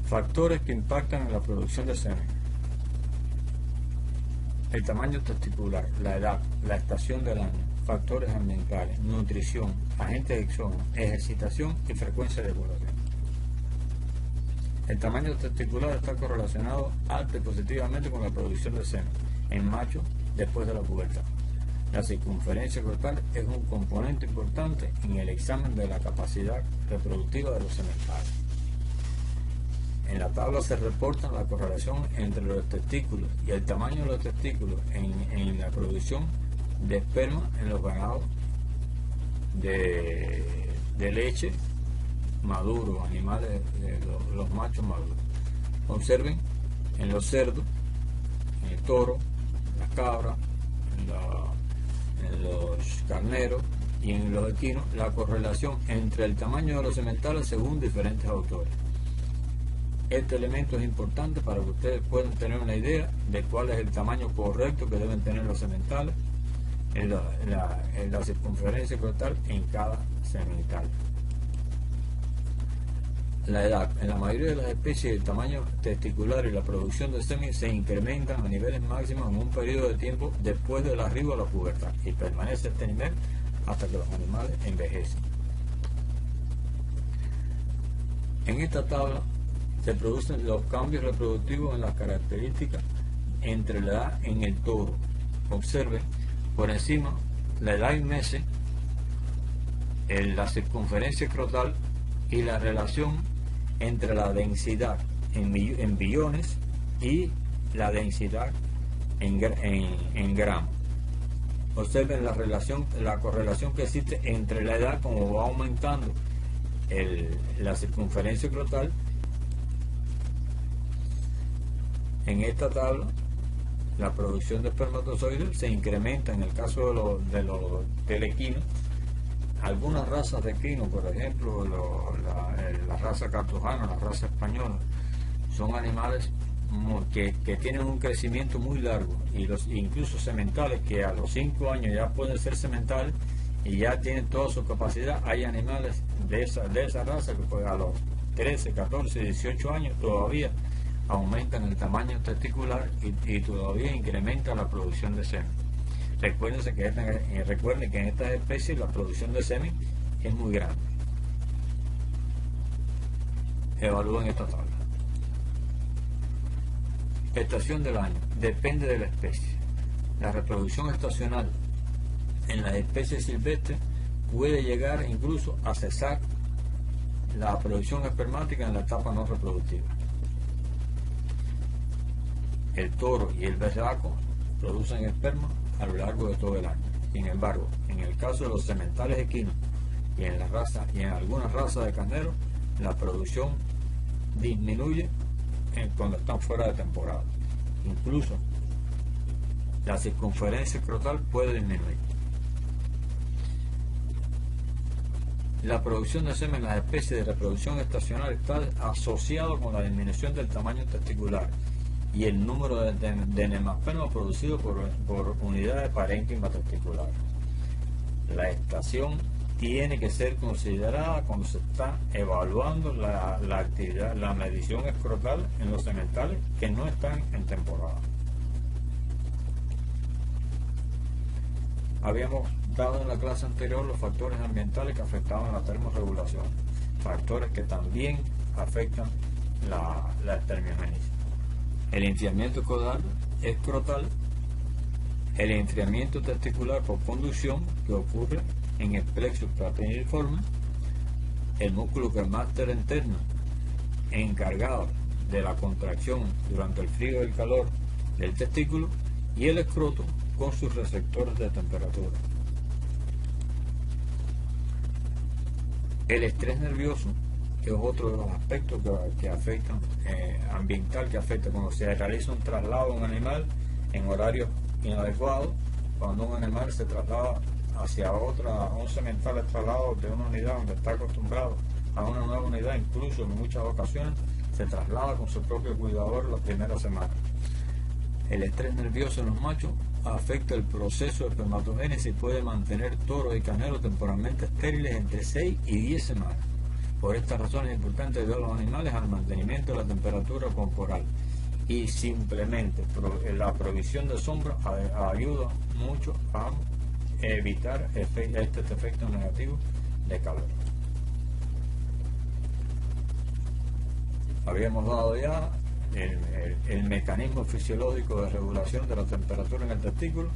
Factores que impactan en la producción de semen: el tamaño testicular, la edad, la estación del año, factores ambientales, nutrición, agentes exógenos, ejercitación y frecuencia de ovulación. El tamaño testicular está correlacionado alta y positivamente con la producción de semen en machos después de la pubertad. La circunferencia corporal es un componente importante en el examen de la capacidad reproductiva de los sementales. En la tabla se reporta la correlación entre los testículos y el tamaño de los testículos en la producción de esperma en los ganados de leche maduros, animales, los machos maduros. Observen en los cerdos, en el toro, las cabras, en los carneros y en los equinos la correlación entre el tamaño de los sementales según diferentes autores. Este elemento es importante para que ustedes puedan tener una idea de cuál es el tamaño correcto que deben tener los sementales en la circunferencia corporal en cada semental. La edad. En la mayoría de las especies, el tamaño testicular y la producción de semen se incrementan a niveles máximos en un periodo de tiempo después del arribo a la pubertad y permanece a este nivel hasta que los animales envejecen. En esta tabla se producen los cambios reproductivos en las características entre la edad en el toro. Observen por encima la edad en meses, la circunferencia escrotal y la relación entre la densidad en billones y la densidad en gramos. Observen la correlación que existe entre la edad, como va aumentando la circunferencia escrotal. En esta tabla, la producción de espermatozoides se incrementa en el caso del equino. Algunas razas de equino, por ejemplo, la raza cartujana, la raza española, son animales que tienen un crecimiento muy largo, y incluso sementales que a los 5 años ya pueden ser sementales y ya tienen toda su capacidad. Hay animales de esa raza que pues, a los 13, 14, 18 años todavía aumentan el tamaño testicular y todavía incrementa la producción de semen. Recuerden que en estas especies la producción de semen es muy grande. Evalúen esta tabla. Estación del año. Depende de la especie. La reproducción estacional en las especies silvestres puede llegar incluso a cesar la producción espermática en la etapa no reproductiva. El toro y el becerro producen esperma a lo largo de todo el año. Sin embargo, en el caso de los sementales equinos y en algunas razas de carneros, la producción disminuye cuando están fuera de temporada. Incluso la circunferencia escrotal puede disminuir. La producción de semen en las especies de reproducción estacional está asociado con la disminución del tamaño testicular y el número de nemaspermas producidos por unidad de parénquima testicular. La estación tiene que ser considerada cuando se está evaluando la actividad, la medición escrotal en los sementales que no están en temporada. Habíamos dado en la clase anterior los factores ambientales que afectaban la termorregulación, factores que también afectan la espermiogénesis. El enfriamiento escrotal, el enfriamiento testicular por conducción que ocurre en el plexo platiniforme, el músculo cremaster interno encargado de la contracción durante el frío y el calor del testículo, y el escroto con sus receptores de temperatura. El estrés nervioso es otro de los aspectos que afectan, ambiental, que afecta cuando se realiza un traslado de un animal en horarios inadecuados, cuando un animal se traslada hacia un semental, es traslado de una unidad donde está acostumbrado a una nueva unidad, incluso en muchas ocasiones se traslada con su propio cuidador las primeras semanas. El estrés nervioso en los machos afecta el proceso de espermatogénesis y puede mantener toros y carneros temporalmente estériles entre 6 y 10 semanas. Por esta razón es importante ayudar a los animales al mantenimiento de la temperatura corporal, y simplemente la provisión de sombra ayuda mucho a evitar este efecto negativo de calor. Habíamos dado ya el mecanismo fisiológico de regulación de la temperatura en el testículo,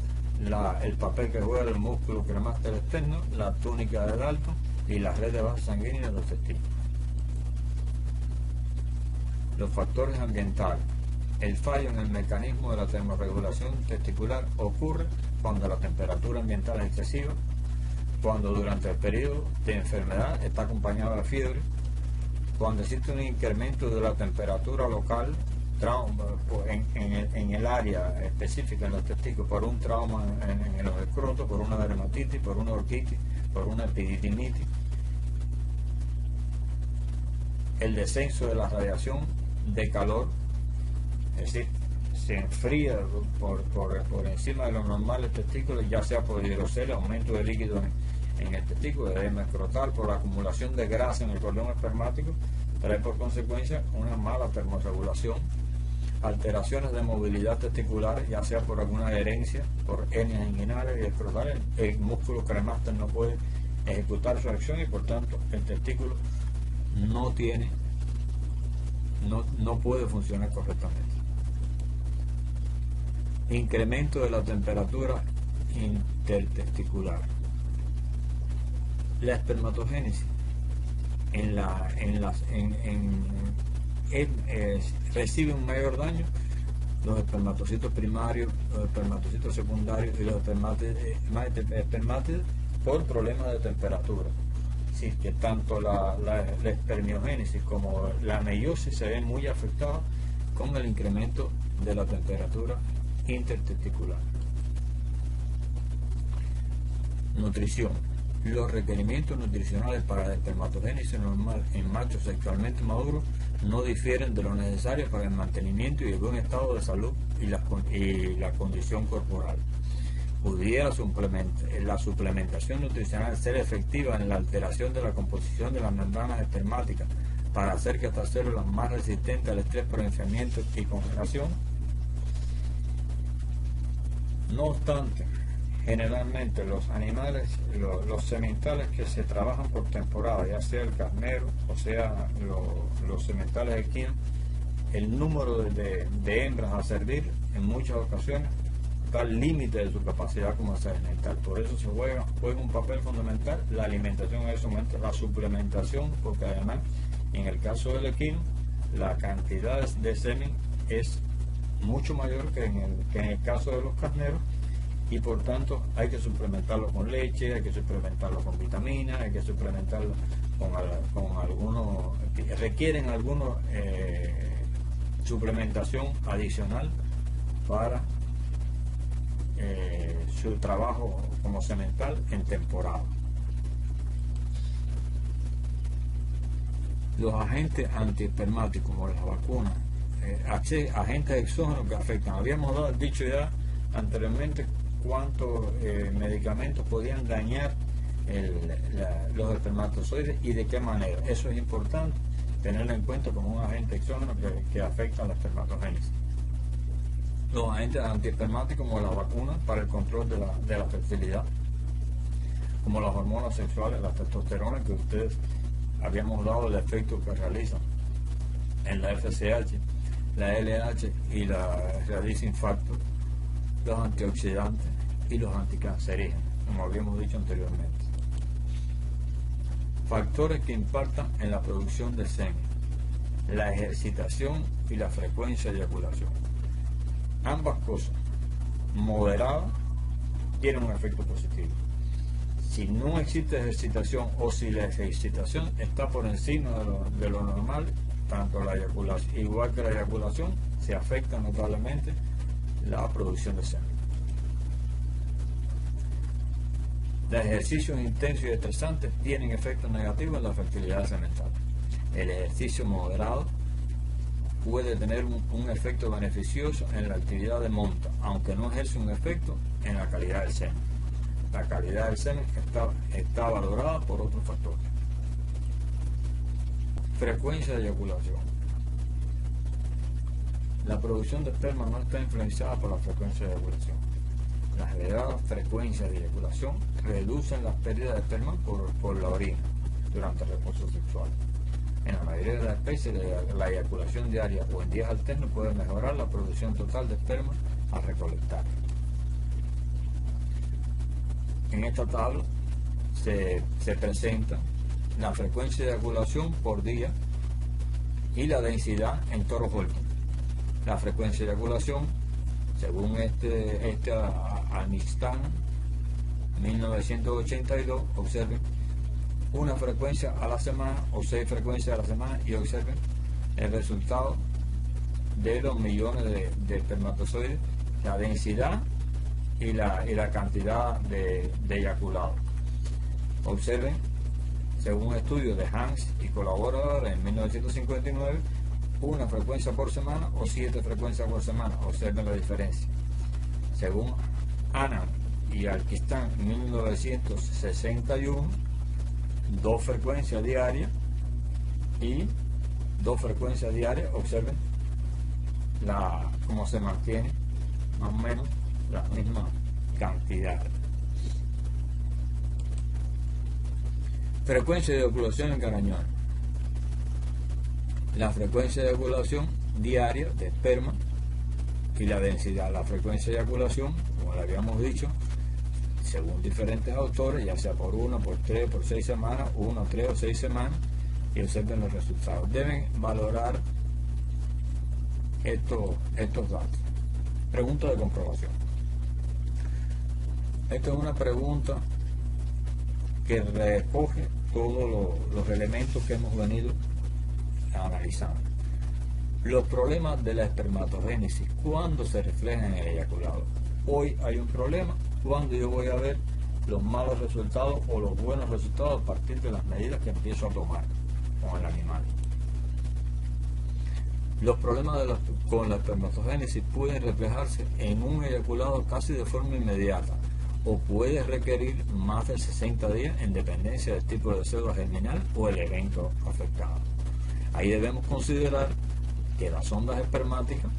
el papel que juega el músculo cremaster externo, la túnica de Dalton y la red de base sanguínea de los testículos. Los factores ambientales. El fallo en el mecanismo de la termorregulación testicular ocurre cuando la temperatura ambiental es excesiva, cuando durante el periodo de enfermedad está acompañado de fiebre, cuando existe un incremento de la temperatura local, trauma en el área específica en los testículos, por un trauma en los escrotos, por una dermatitis, por una orquitis, por una epididimitis, el descenso de la radiación de calor, es decir, se enfría por encima de lo normal el testículo, ya sea por hidrocele, aumento de líquido en el testículo, edema escrotal, por la acumulación de grasa en el cordón espermático, trae por consecuencia una mala termorregulación, alteraciones de movilidad testicular, ya sea por alguna herencia, por hernias inguinales y escrotales. El músculo cremaster no puede ejecutar su acción y por tanto el testículo no puede funcionar correctamente. Incremento de la temperatura intertesticular. La espermatogénesis recibe un mayor daño los espermatocitos primarios, los espermatocitos secundarios y los espermátides por problemas de temperatura. Así que tanto la espermiogénesis como la meiosis se ven muy afectadas con el incremento de la temperatura intertesticular. Nutrición. Los requerimientos nutricionales para la espermatogénesis normal en machos sexualmente maduros no difieren de lo necesario para el mantenimiento y el buen estado de salud y la condición corporal. Pudiera la suplementación nutricional ser efectiva en la alteración de la composición de las membranas espermáticas para hacer que estas células más resistentes al estrés por enfriamiento y congelación. No obstante, generalmente los animales, los sementales que se trabajan por temporada, ya sea el carnero o sea los sementales equinos, el número de hembras a servir en muchas ocasiones está al límite de su capacidad como semental. Por eso se juega un papel fundamental la alimentación en ese momento, la suplementación, porque además en el caso del equino la cantidad de semen es mucho mayor que en el caso de los carneros, y por tanto hay que suplementarlo con leche, hay que suplementarlo con vitaminas, hay que suplementarlo con algunos, requieren algunos suplementación adicional para su trabajo como semental en temporada. Los agentes antiespermáticos como las vacunas, agentes exógenos que afectan. Habíamos dicho ya anteriormente cuántos medicamentos podían dañar los espermatozoides y de qué manera. Eso es importante tenerlo en cuenta como un agente exógeno que afecta a la espermatogénesis. Los agentes antiespermáticos como las vacunas para el control de la fertilidad, como las hormonas sexuales, la testosterona, que ustedes habíamos dado el efecto que realizan en la FSH, la LH y la radice factor, los antioxidantes y los anticancerígenos, como habíamos dicho anteriormente. Factores que impactan en la producción de semen: la ejercitación y la frecuencia de eyaculación. Ambas cosas moderadas tienen un efecto positivo. Si no existe ejercitación o si la ejercitación está por encima de lo normal, tanto la eyaculación, igual que la eyaculación, se afecta notablemente la producción de semen. Los ejercicios intensos y estresantes tienen efectos negativos en la fertilidad semental. El ejercicio moderado puede tener un efecto beneficioso en la actividad de monta, aunque no ejerce un efecto en la calidad del semen. La calidad del semen está valorada por otros factores. Frecuencia de eyaculación. La producción de esperma no está influenciada por la frecuencia de eyaculación. Las elevadas frecuencias de eyaculación reducen las pérdidas de esperma por la orina durante el reposo sexual. En la mayoría de las especies, la eyaculación diaria o en días alternos puede mejorar la producción total de esperma al recolectar. En esta tabla se presenta la frecuencia de eyaculación por día y la densidad en toros vueltos. La frecuencia de eyaculación, según Amistad 1982, observen una frecuencia a la semana o 6 frecuencias a la semana y observen el resultado de los millones de espermatozoides, la densidad y la cantidad de eyaculado. Observen, según un estudio de Hans y colaboradores en 1959, una frecuencia por semana o 7 frecuencias por semana. Observen la diferencia. Según Anand y Alkistan en 1961, 2 frecuencias diarias y 2 frecuencias diarias. Observen cómo se mantiene más o menos la misma cantidad. Frecuencia de eyaculación en carañón. La frecuencia de eyaculación diaria de esperma y la densidad. La frecuencia de eyaculación, como le habíamos dicho, según diferentes autores, ya sea por 1, por 3, por 6 semanas, 1, 3 o 6 semanas, y observen los resultados. Deben valorar estos datos. Pregunta de comprobación. Esta es una pregunta que recoge todos los elementos que hemos venido analizando. Los problemas de la espermatogénesis, ¿cuándo se reflejan en el eyaculado? Hoy hay un problema, ¿cuándo yo voy a ver los malos resultados o los buenos resultados a partir de las medidas que empiezo a tomar con el animal? Los problemas con la espermatogénesis pueden reflejarse en un eyaculado casi de forma inmediata o puede requerir más de 60 días en dependencia del tipo de célula germinal o el evento afectado. Ahí debemos considerar que las ondas espermáticas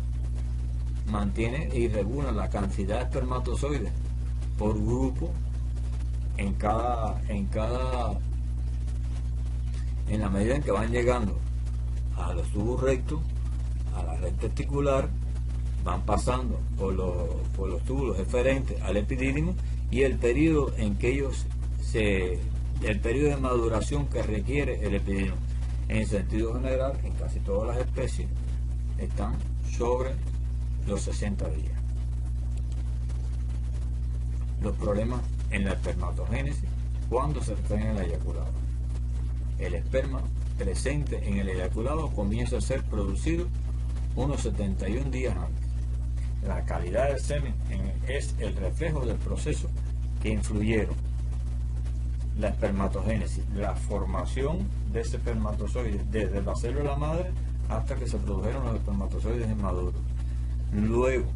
mantienen y regulan la cantidad de espermatozoides por grupo en la medida en que van llegando a los tubos rectos, a la red testicular, van pasando por los túbulos eferentes al epidídimo, y el periodo en que el periodo de maduración que requiere el epidídimo, en sentido general, en casi todas las especies, están sobre los 60 días. Los problemas en la espermatogénesis, cuando se reflejan en el eyaculado. El esperma presente en el eyaculado comienza a ser producido unos 71 días antes. La calidad del semen es el reflejo del proceso que influyeron la espermatogénesis, la formación de ese espermatozoide desde la célula madre hasta que se produjeron los espermatozoides inmaduros. Luego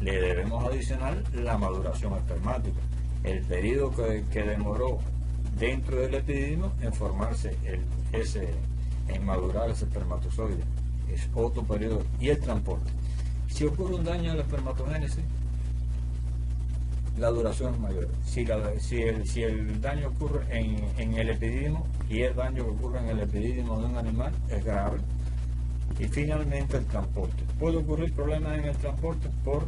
le debemos adicionar la maduración espermática, el periodo que demoró dentro del epidídimo en formarse en madurar ese espermatozoide, es otro periodo, y el transporte. Si ocurre un daño a la espermatogénesis, la duración es mayor. Si el daño ocurre en el epidídimo, y el daño que ocurre en el epidídimo de un animal es grave. Y finalmente el transporte. Puede ocurrir problemas en el transporte por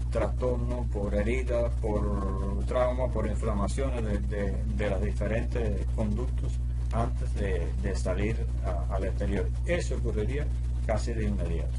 trastornos, por heridas, por traumas, por inflamaciones de los diferentes conductos antes de salir al exterior. Eso ocurriría casi de inmediato.